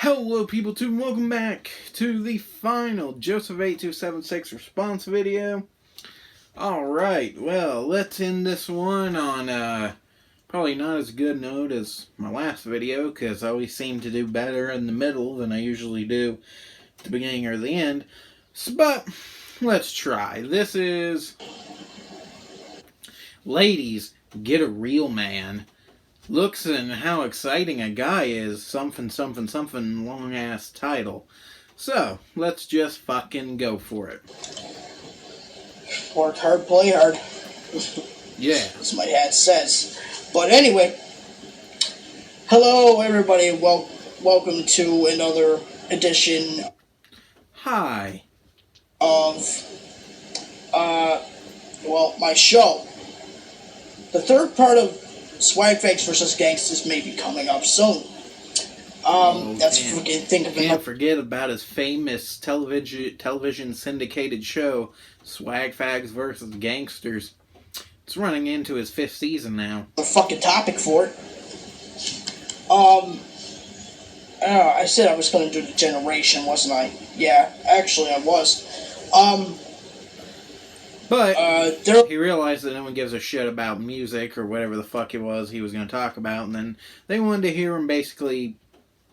Hello people too, and welcome back to the final Joseph8276 response video. Alright, well, let's end this one on probably not as good note as my last video, because I always seem to do better in the middle than I usually do at the beginning or the end. But, let's try. This is Ladies, Get a Real Man. Looks and how exciting a guy is, something, long-ass title. So, let's just fucking go for it. Work hard, play hard. Yeah. As my dad says. But anyway, hello everybody, welcome to another edition Hi. Of, my show. The third part of Swag Fakes vs. Gangsters may be coming up soon. Can't forget about his famous television syndicated show, Swag Fags vs. Gangsters. It's running into his 5th season now. The fucking topic for it. I said I was going to do the generation, wasn't I? Yeah, actually I was. But he realized that no one gives a shit about music or whatever the fuck it was he was going to talk about, and then they wanted to hear him basically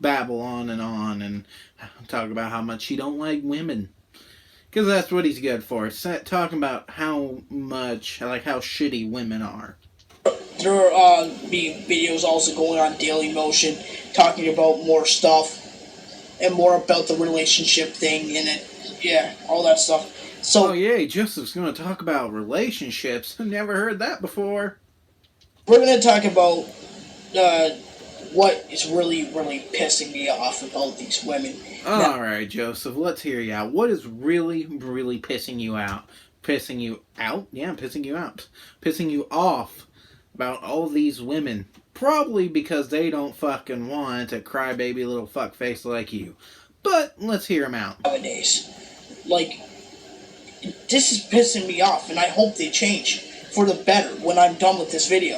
babble on and talk about how much he don't like women. Because that's what he's good for. Talking about how shitty women are. There will be videos also going on Daily Motion, talking about more stuff, and more about the relationship thing in it. Yeah, all that stuff. So, oh yeah, Joseph's going to talk about relationships. I've never heard that before. We're going to talk about what is really pissing me off about these women. Alright, Joseph, let's hear you out. What is really pissing you out? Pissing you out? Yeah, pissing you out. Pissing you off about all these women. Probably because they don't fucking want a crybaby little fuckface like you. But let's hear him out. Nowadays, this is pissing me off, and I hope they change for the better when I'm done with this video.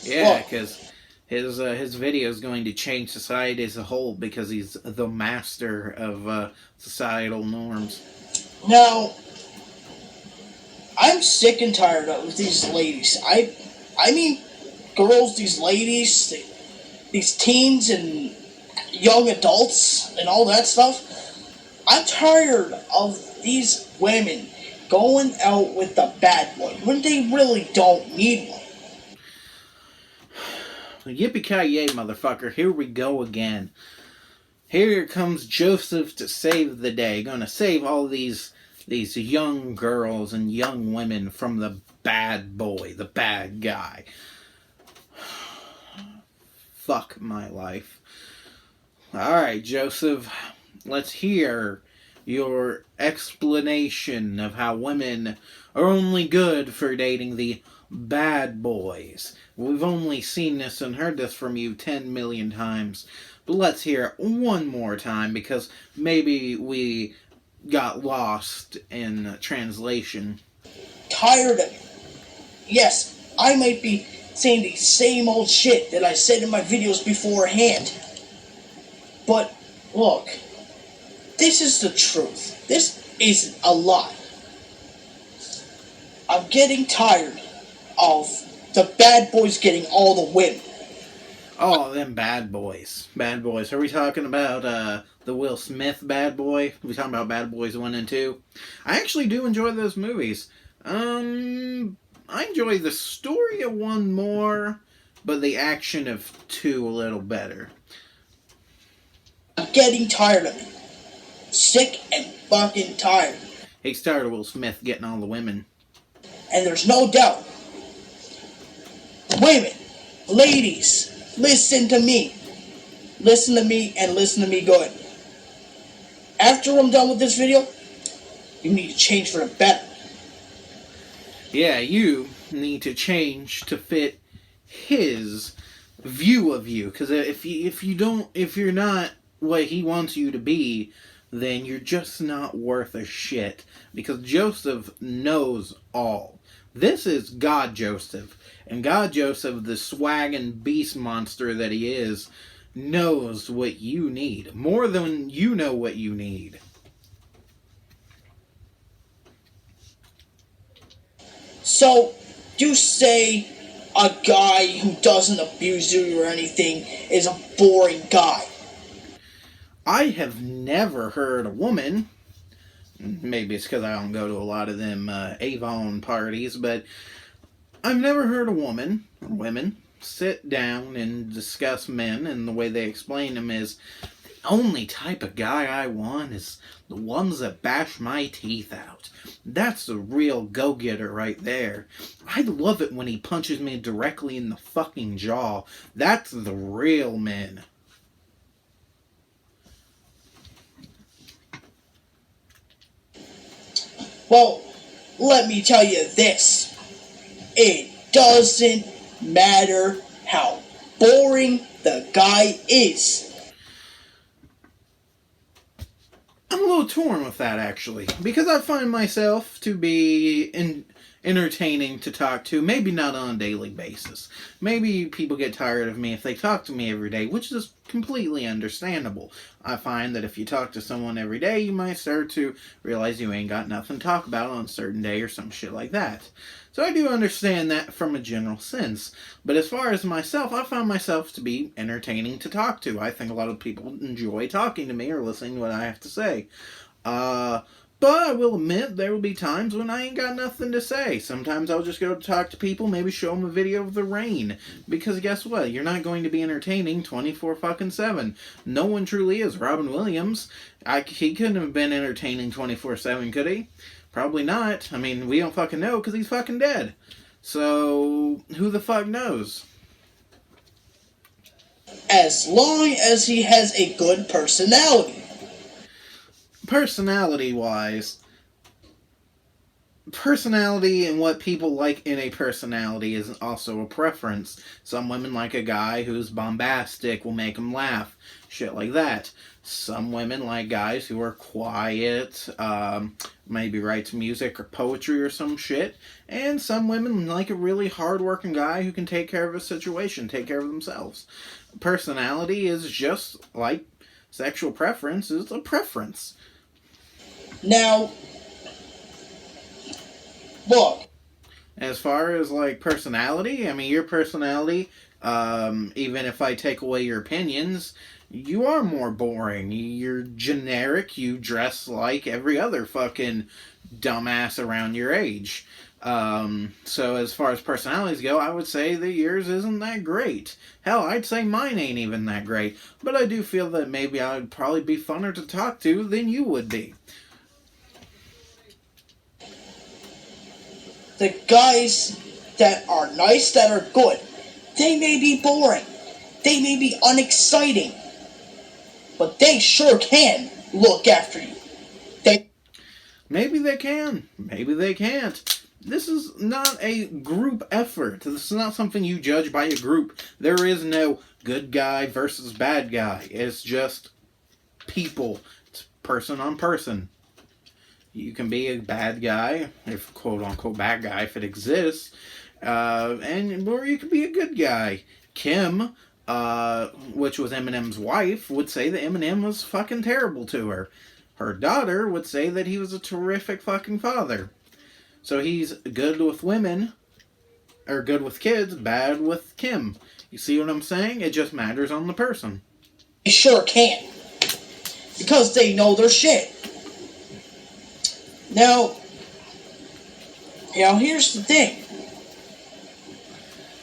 Yeah, because his video is going to change society as a whole, because he's the master of societal norms. Now, I'm sick and tired of these ladies. I mean, girls, these ladies, these teens and young adults and all that stuff. I'm tired of these women going out with the bad boy when they really don't need one. Yippee-ki-yay, motherfucker. Here we go again. Here comes Joseph to save the day. Gonna save all these young girls and young women from the bad boy, the bad guy. Fuck my life. Alright, Joseph. Let's hear your explanation of how women are only good for dating the bad boys. We've only seen this and heard this from you 10 million times. But let's hear it one more time, because maybe we got lost in translation. Tired of it. Yes, I might be saying the same old shit that I said in my videos beforehand. But, look, this is the truth. This isn't a lie. I'm getting tired of the bad boys getting all the women. Oh, them bad boys. Bad boys. Are we talking about the Will Smith bad boy? Are we talking about Bad Boys 1 and 2? I actually do enjoy those movies. I enjoy the story of 1 more, but the action of 2 a little better. I'm getting tired of it. Sick and fucking tired. He's tired of Will Smith getting all the women. And there's no doubt. Women, ladies, listen to me. Listen to me and listen to me good. After I'm done with this video, you need to change for the better. Yeah, you need to change to fit his view of you. Because if you're not what he wants you to be, then you're just not worth a shit. Because Joseph knows all. This is God Joseph. And God Joseph, the swag and beast monster that he is, knows what you need more than you know what you need. So, you say a guy who doesn't abuse you or anything is a boring guy. I have never heard a woman, maybe it's because I don't go to a lot of them Avon parties, but I've never heard a woman, or women, sit down and discuss men, and the way they explain them is, the only type of guy I want is the ones that bash my teeth out. That's the real go-getter right there. I love it when he punches me directly in the fucking jaw. That's the real men. Well, let me tell you this. It doesn't matter how boring the guy is. I'm a little torn with that, actually, because I find myself to be entertaining to talk to, maybe not on a daily basis. Maybe people get tired of me if they talk to me every day, which is completely understandable. I find that if you talk to someone every day, you might start to realize you ain't got nothing to talk about on a certain day or some shit like that. So I do understand that from a general sense. But as far as myself, I find myself to be entertaining to talk to. I think a lot of people enjoy talking to me or listening to what I have to say. But I will admit there will be times when I ain't got nothing to say. Sometimes I'll just go to talk to people, maybe show them a video of the rain. Because guess what? You're not going to be entertaining 24-7. No one truly is. Robin Williams, he couldn't have been entertaining 24-7, could he? Probably not. I mean, we don't fucking know because he's fucking dead. So, who the fuck knows? As long as he has a good personality. Personality-wise, personality and what people like in a personality is also a preference. Some women like a guy who's bombastic, will make them laugh. Shit like that. Some women like guys who are quiet, maybe writes music or poetry or some shit. And some women like a really hard-working guy who can take care of a situation, take care of themselves. Personality is just like sexual preference, is a preference. Now, look. As far as like personality, I mean, your personality, even if I take away your opinions, you are more boring. You're generic. You dress like every other fucking dumbass around your age. So as far as personalities go, I would say that yours isn't that great. Hell, I'd say mine ain't even that great. But I do feel that maybe I would probably be funner to talk to than you would be. The guys that are nice, that are good, they may be boring. They may be unexciting. But they sure can look after you. Maybe they can. Maybe they can't. This is not a group effort. This is not something you judge by a group. There is no good guy versus bad guy. It's just people. It's person on person. You can be a bad guy, if quote-unquote bad guy, if it exists, or you could be a good guy. Kim, which was Eminem's wife, would say that Eminem was fucking terrible to her. Her daughter would say that he was a terrific fucking father. So he's good with women, or good with kids, bad with Kim. You see what I'm saying? It just matters on the person. They sure can. Because they know their shit. Now, here's the thing.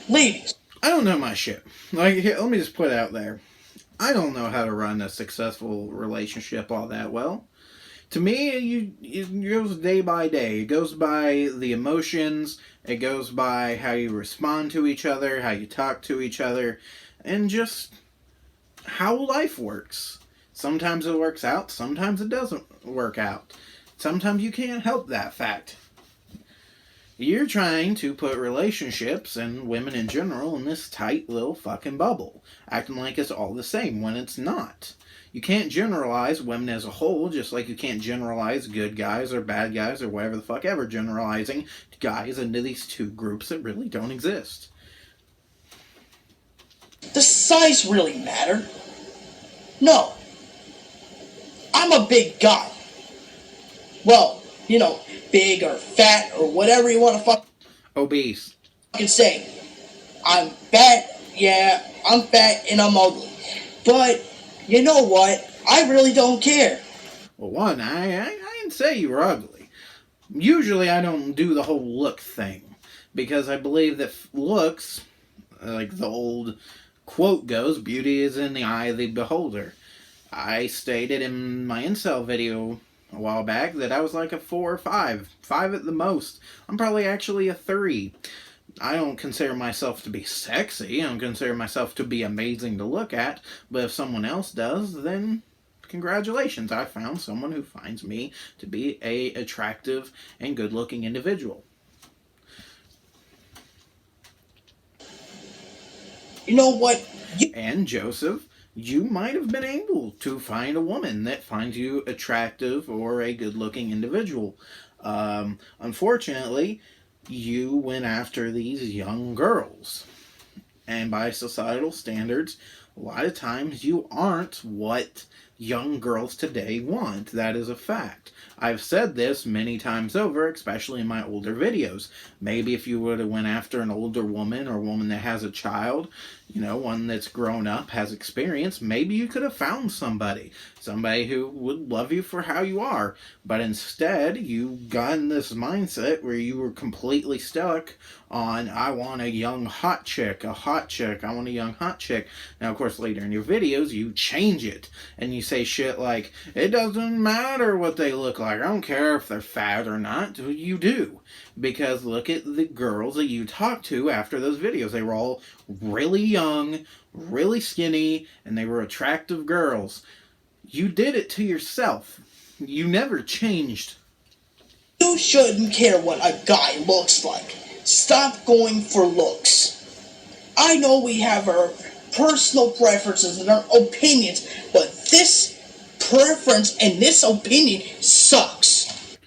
Ladies. I don't know my shit. Like, here, let me just put it out there. I don't know how to run a successful relationship all that well. To me, it goes day by day. It goes by the emotions. It goes by how you respond to each other, how you talk to each other, and just how life works. Sometimes it works out. Sometimes it doesn't work out. Sometimes you can't help that fact. You're trying to put relationships and women in general in this tight little fucking bubble, acting like it's all the same when it's not. You can't generalize women as a whole, just like you can't generalize good guys or bad guys or whatever the fuck ever, generalizing guys into these two groups that really don't exist. Does size really matter? No, I'm a big guy. Well, big or fat or whatever you want to Obese. fucking say. I'm fat, yeah, I'm fat and I'm ugly. But you know what? I really don't care. Well, one, I didn't say you were ugly. Usually I don't do the whole look thing. Because I believe that looks, like the old quote goes, beauty is in the eye of the beholder. I stated in my incel video a while back that I was like a 4 or 5. 5 at the most. I'm probably actually a 3. I don't consider myself to be sexy. I don't consider myself to be amazing to look at. But if someone else does, then congratulations. I found someone who finds me to be a attractive and good looking individual. You know what? And Joseph, you might have been able to find a woman that finds you attractive or a good looking individual. Unfortunately, you went after these young girls. And by societal standards, a lot of times you aren't what young girls today want. That is a fact. I've said this many times over, especially in my older videos. Maybe if you would have went after an older woman or a woman that has a child, one that's grown up, has experience, maybe you could have found somebody who would love you for how you are. But instead, you got in this mindset where you were completely stuck on, I want a young hot chick, I want a young hot chick. Now, of course, later in your videos, you change it, and you say shit like, it doesn't matter what they look like, I don't care if they're fat or not. You do. Because look at the girls that you talked to after those videos. They were all really young, really skinny, and they were attractive girls. You did it to yourself. You never changed. You shouldn't care what a guy looks like. Stop going for looks. I know we have our personal preferences and our opinions, but this preference and this opinion sucks.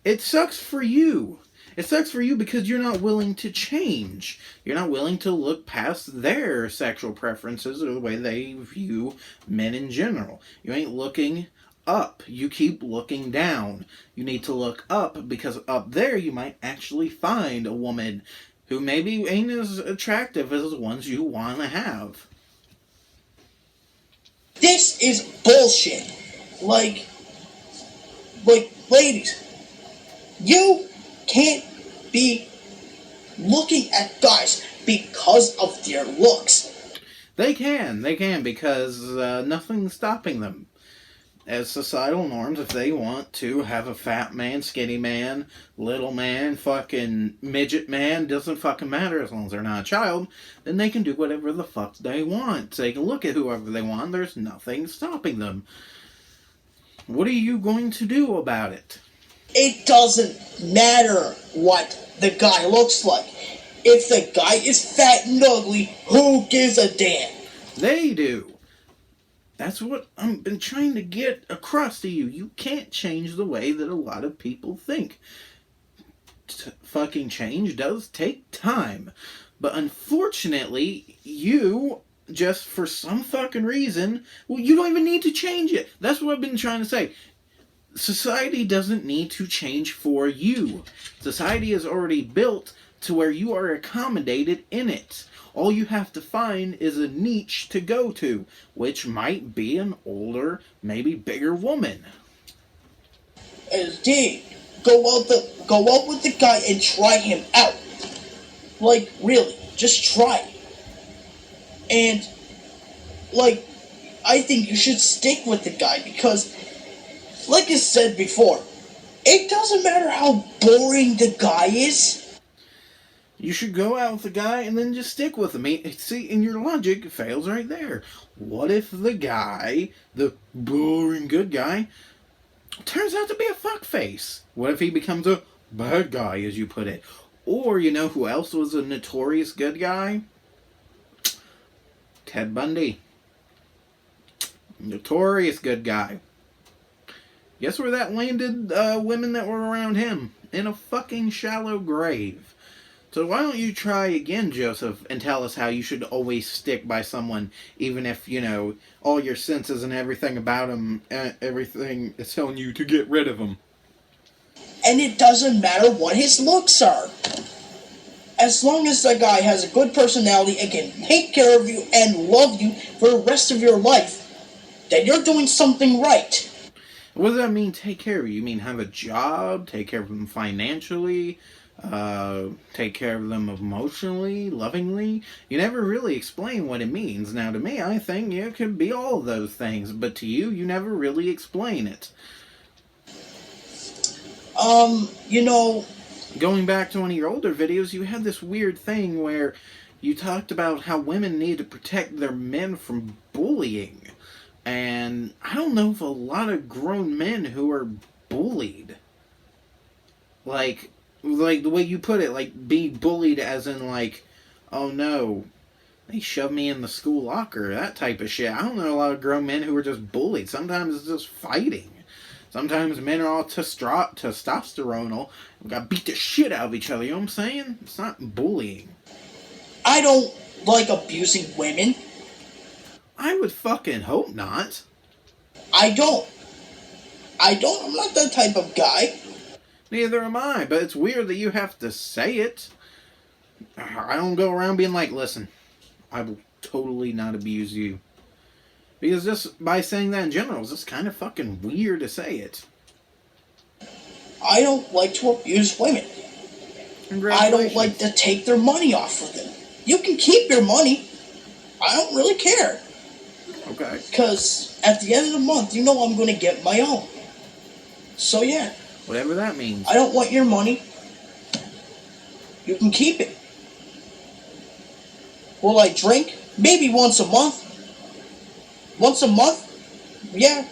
It sucks for you. It sucks for you because you're not willing to change. You're not willing to look past their sexual preferences or the way they view men in general. You ain't looking up. You keep looking down. You need to look up because up there you might actually find a woman who maybe ain't as attractive as the ones you want to have. This is bullshit. Like, ladies, you can't be looking at guys because of their looks. They can because nothing's stopping them. As societal norms, if they want to have a fat man, skinny man, little man, fucking midget man, doesn't fucking matter as long as they're not a child, then they can do whatever the fuck they want. They can look at whoever they want. There's nothing stopping them. What are you going to do about it? It doesn't matter what the guy looks like. If the guy is fat and ugly, who gives a damn? They do. That's what I've been trying to get across to you. You can't change the way that a lot of people think. Fucking change does take time. But unfortunately, you, just for some fucking reason, well, you don't even need to change it. That's what I've been trying to say. Society doesn't need to change for you. Society is already built to where you are accommodated in it. All you have to find is a niche to go to, which might be an older, maybe bigger woman. Indeed, go out with the guy and try him out. Like, really, just try it. And, I think you should stick with the guy because, like I said before, it doesn't matter how boring the guy is. You should go out with the guy and then just stick with him. See, and your logic fails right there. What if the guy, the boring good guy, turns out to be a fuckface? What if he becomes a bad guy, as you put it? Or, you know who else was a notorious good guy? Ted Bundy. Notorious good guy. Guess where that landed women that were around him? In a fucking shallow grave. So why don't you try again, Joseph, and tell us how you should always stick by someone, even if, all your senses and everything about them, everything is telling you to get rid of them. And it doesn't matter what his looks are. As long as the guy has a good personality and can take care of you and love you for the rest of your life, then you're doing something right. What does that mean, take care of you? You mean have a job, take care of them financially, take care of them emotionally, lovingly? You never really explain what it means. Now, to me, I think it could be all of those things, but to you, you never really explain it. Going back to one of your older videos, you had this weird thing where you talked about how women need to protect their men from bullying. And I don't know if a lot of grown men who are bullied, like the way you put it, like being bullied as in like, oh no, they shoved me in the school locker, that type of shit. I don't know a lot of grown men who are just bullied. Sometimes it's just fighting. Sometimes men are all testosteronal and got beat the shit out of each other. You know what I'm saying? It's not bullying. I don't like abusing women. I would fucking hope not. I don't. I'm not that type of guy. Neither am I, but it's weird that you have to say it. I don't go around being like, listen, I will totally not abuse you. Because just by saying that in general, it's just kind of fucking weird to say it. I don't like to abuse women. I don't like to take their money off of them. You can keep your money. I don't really care. Okay. Because at the end of the month, you know I'm going to get my own. So yeah. Whatever that means. I don't want your money. You can keep it. Will I drink? Maybe once a month. Once a month? Yeah.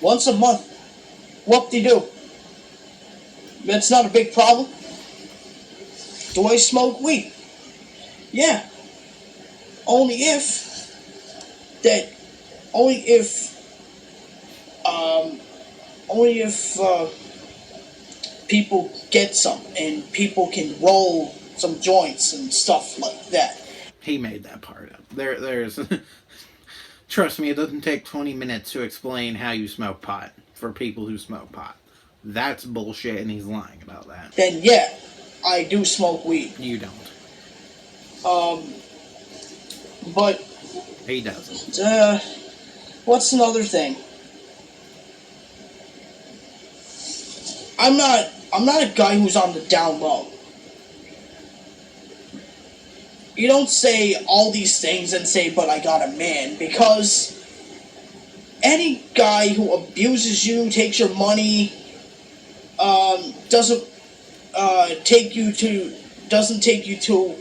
Once a month. Whoop-de-doo. That's not a big problem. Do I smoke weed? Yeah. Only if people get some and people can roll some joints and stuff like that. He made that part up. There's trust me, it doesn't take 20 minutes to explain how you smoke pot for people who smoke pot. That's bullshit, and he's lying about that. Then yeah, I do smoke weed. You don't. But he doesn't. What's another thing? I'm not a guy who's on the down low. You don't say all these things and say, but I got a man, because any guy who abuses you, takes your money, doesn't take you to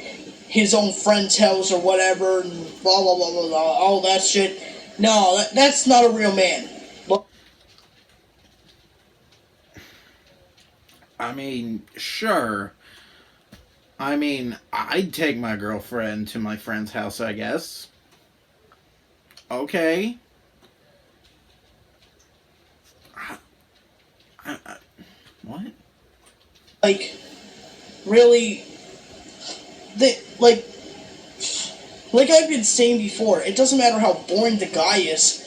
his own friend's house or whatever, and blah blah blah blah blah, all that shit. No, that's not a real man. I mean, sure. I mean, I'd take my girlfriend to my friend's house, I guess. Okay. What? Like, really, like I've been saying before, it doesn't matter how boring the guy is,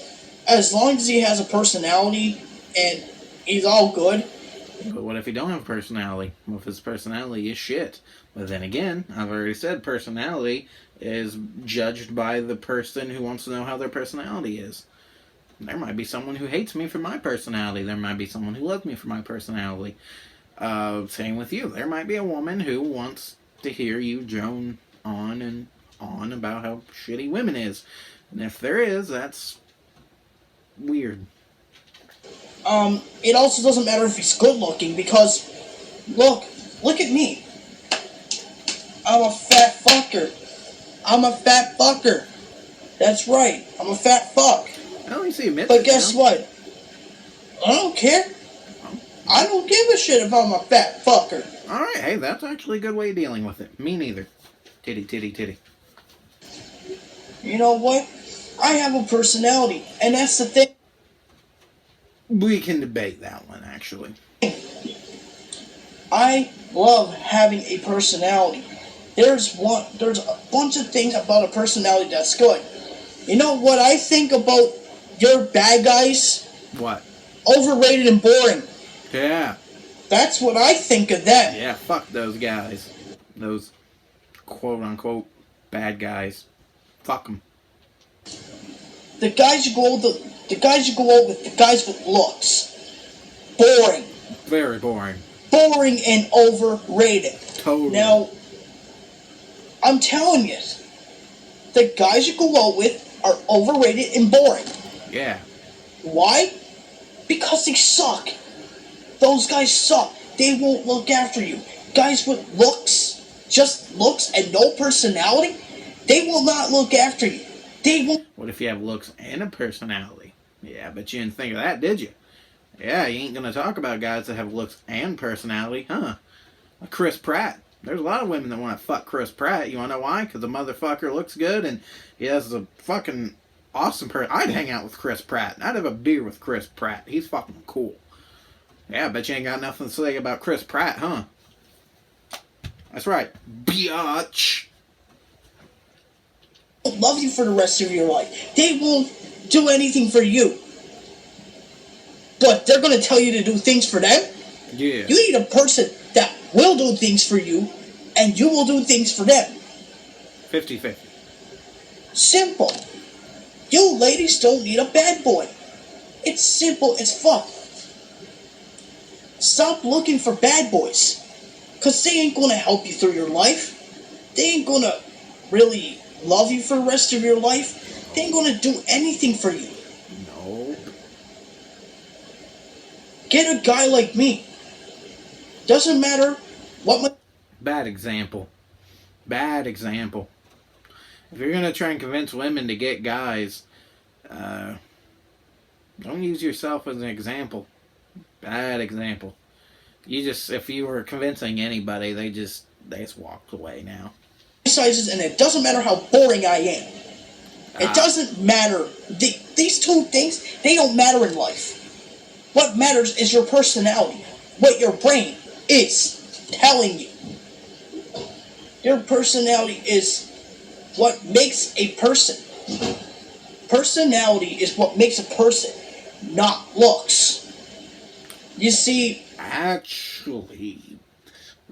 as long as he has a personality and he's all good. But what if he don't have a personality? What if his personality is shit? But then again, I've already said personality is judged by the person who wants to know how their personality is. There might be someone who hates me for my personality. There might be someone who loves me for my personality. Same with you. There might be a woman who wants to hear you drone on and on about how shitty women is. And if there is, that's weird. It also doesn't matter if he's good looking, because look at me. I'm a fat fucker. That's right. I'm a fat fuck. I don't see admit But guess what? I don't care. I don't give a shit if I'm a fat fucker. Alright, hey, that's actually a good way of dealing with it. Me neither. Titty. You know what? I have a personality, and that's the thing. We can debate that one, actually. I love having a personality. There's a bunch of things about a personality that's good. You know what I think about your bad guys? What? Overrated and boring. Yeah. That's what I think of them. Yeah, fuck those guys. Those quote-unquote bad guys. Fuck them. The guys you go with, the guys you go out with, the guys with looks. Boring. Very boring. Boring and overrated. Totally. Now, I'm telling you, the guys you go out with are overrated and boring. Yeah. Why? Because they suck. Those guys suck. They won't look after you. Guys with looks, just looks and no personality, they will not look after you. They won't. What if you have looks and a personality? Yeah, but you didn't think of that, did you? Yeah, you ain't gonna talk about guys that have looks and personality, huh? Like Chris Pratt. There's a lot of women that want to fuck Chris Pratt. You wanna know why? Because the motherfucker looks good and he has a fucking awesome person. I'd hang out with Chris Pratt. I'd have a beer with Chris Pratt. He's fucking cool. Yeah, bet you ain't got nothing to say about Chris Pratt, huh? That's right, biatch. Love you for the rest of your life. They won't do anything for you. But they're going to tell you to do things for them? Yeah. You need a person that will do things for you, and you will do things for them. 50-50. Simple. You ladies don't need a bad boy. It's simple as fuck. Stop looking for bad boys. Because they ain't going to help you through your life. They ain't going to really love you for the rest of your life. They ain't going to do anything for you. No. Get a guy like me. Doesn't matter what my... Bad example. Bad example. If you're going to try and convince women to get guys, don't use yourself as an example. Bad example. If you were convincing anybody, they just walked away now. sizes, and it doesn't matter how boring I am. It doesn't matter. These two things, they don't matter in life. What matters is your personality. What your brain is telling you. Your personality is what makes a person. Personality is what makes a person, not looks. You see... Actually,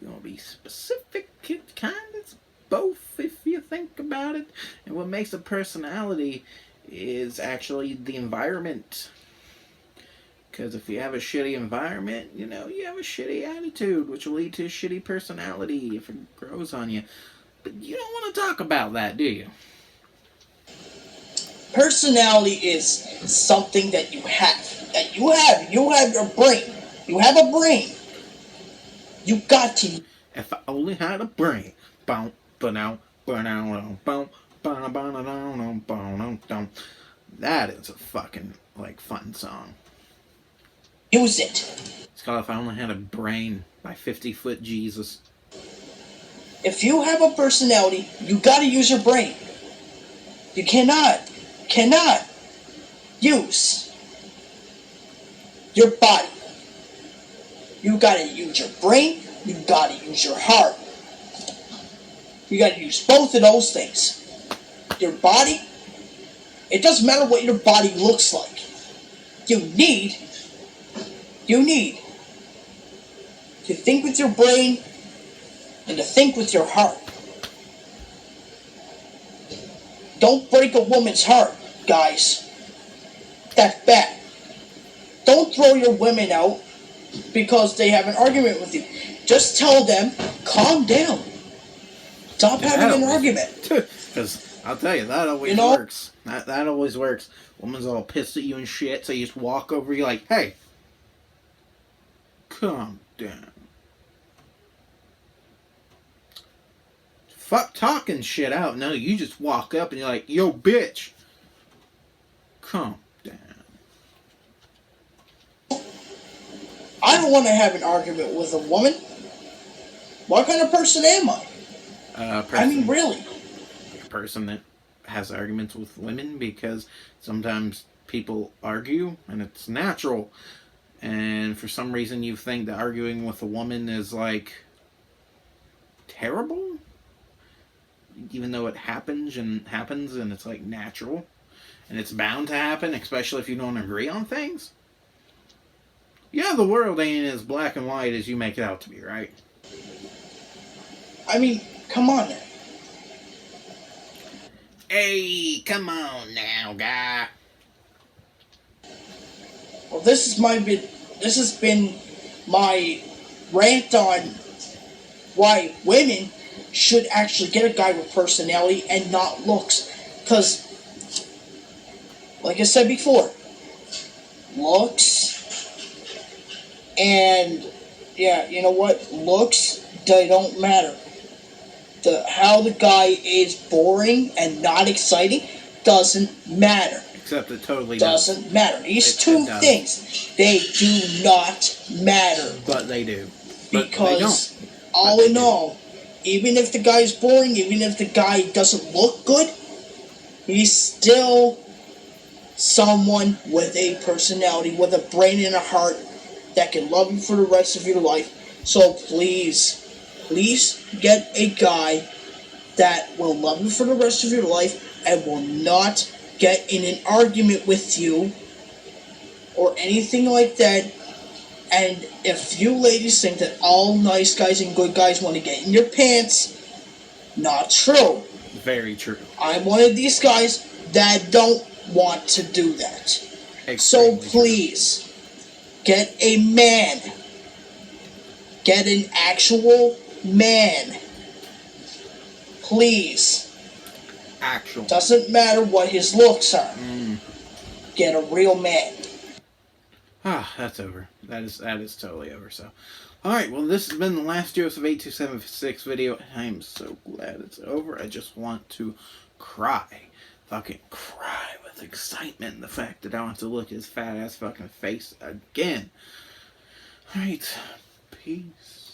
we're going to be specific. It kind of both, if you think about it. And what makes a personality is actually the environment. Because if you have a shitty environment, you have a shitty attitude, which will lead to a shitty personality if it grows on you. But you don't want to talk about that, do you? Personality is something that you have. You have your brain. You have a brain. You got to. If I only had a brain. That is a fucking, fun song. Use it. It's called If I Only Had a Brain by 50-Foot Jesus. If you have a personality, you gotta use your brain. You cannot use your body. You gotta use your brain, you gotta use your heart. You gotta use both of those things. Your body, it doesn't matter what your body looks like. You need to think with your brain and to think with your heart. Don't break a woman's heart, guys. That's bad. Don't throw your women out because they have an argument with you. Just tell them, calm down. Stop having an argument. Because I'll tell you, that always works. That always works. Woman's all pissed at you and shit, so you just walk over, you're like, hey, calm down. Fuck talking shit out. No, you just walk up and you're like, yo, bitch, calm down. I don't want to have an argument with a woman. What kind of person am I? I mean, really. A person that has arguments with women, because sometimes people argue and it's natural. and for some reason you think that arguing with a woman is like terrible, even though it happens and it's like natural and it's bound to happen, especially if you don't agree on things. Yeah, the world ain't as black and white as you make it out to be, right? I mean, come on now. Hey, come on now, guy. Well, this has been my rant on why women should actually get a guy with personality and not looks. Because, like I said before, looks and, yeah, you know what? Looks, they don't matter. How the guy is boring and not exciting doesn't matter. Except it totally doesn't matter. These two things, they do not matter. But they do. Because all in all, even if the guy is boring, even if the guy doesn't look good, he's still someone with a personality, with a brain and a heart that can love you for the rest of your life. So please get a guy that will love you for the rest of your life and will not get in an argument with you or anything like that. And if you ladies think that all nice guys and good guys want to get in your pants, not true. Very true. I'm one of these guys that don't want to do that. So please, get a man. Get an actual man. Please. Actual. Doesn't matter what his looks are. Get a real man. Ah, that's over. That is totally over. So, all right. Well, this has been the last Joseph8276 video. I am so glad it's over. I just want to cry, fucking cry with excitement. The fact that I don't have to look at his fat ass fucking face again. All right. Peace.